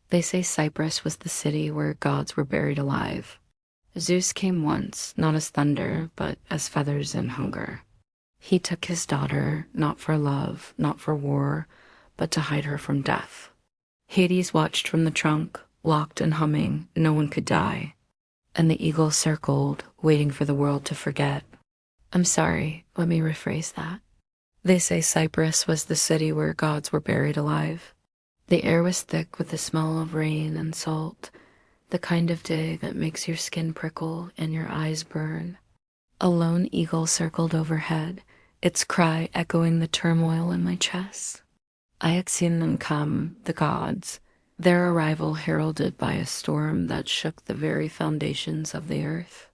They say Cyprus was the city where gods were buried alive. Zeus came once, not as thunder, but as feathers and hunger. He took his daughter, not for love, not for war, but to hide her from death. Hades watched from the trunk, locked and humming, no one could die. And the eagle circled, waiting for the world to forget. I'm sorry, let me rephrase that. They say Cyprus was the city where gods were buried alive. The air was thick with the smell of rain and salt, the kind of day that makes your skin prickle and your eyes burn. A lone eagle circled overhead, its cry echoing the turmoil in my chest. I had seen them come, the gods, their arrival heralded by a storm that shook the very foundations of the earth.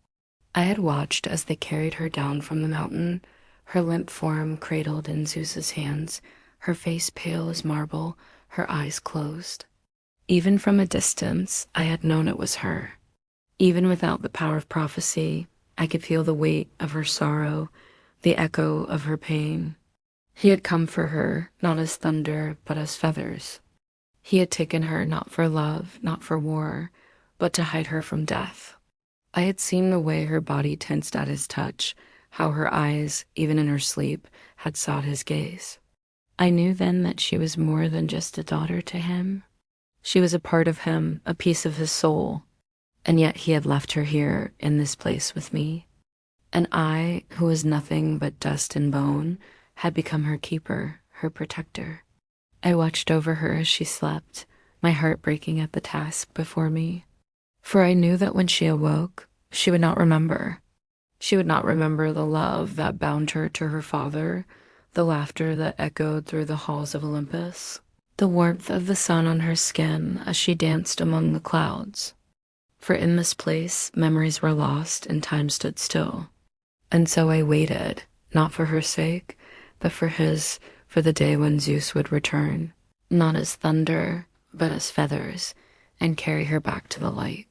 I had watched as they carried her down from the mountain, her limp form cradled in Zeus's hands, her face pale as marble, her eyes closed. Even from a distance, I had known it was her. Even without the power of prophecy, I could feel the weight of her sorrow, the echo of her pain. He had come for her, not as thunder, but as feathers. He had taken her not for love, not for war, but to hide her from death. I had seen the way her body tensed at his touch, how her eyes, even in her sleep, had sought his gaze. I knew then that she was more than just a daughter to him. She was a part of him, a piece of his soul. And yet he had left her here, in this place with me. And I, who was nothing but dust and bone, had become her keeper, her protector. I watched over her as she slept, my heart breaking at the task before me. For I knew that when she awoke, she would not remember. She would not remember the love that bound her to her father, the laughter that echoed through the halls of Olympus, the warmth of the sun on her skin as she danced among the clouds. For in this place, memories were lost and time stood still. And so I waited, not for her sake, but for his, for the day when Zeus would return, not as thunder, but as feathers, and carry her back to the light.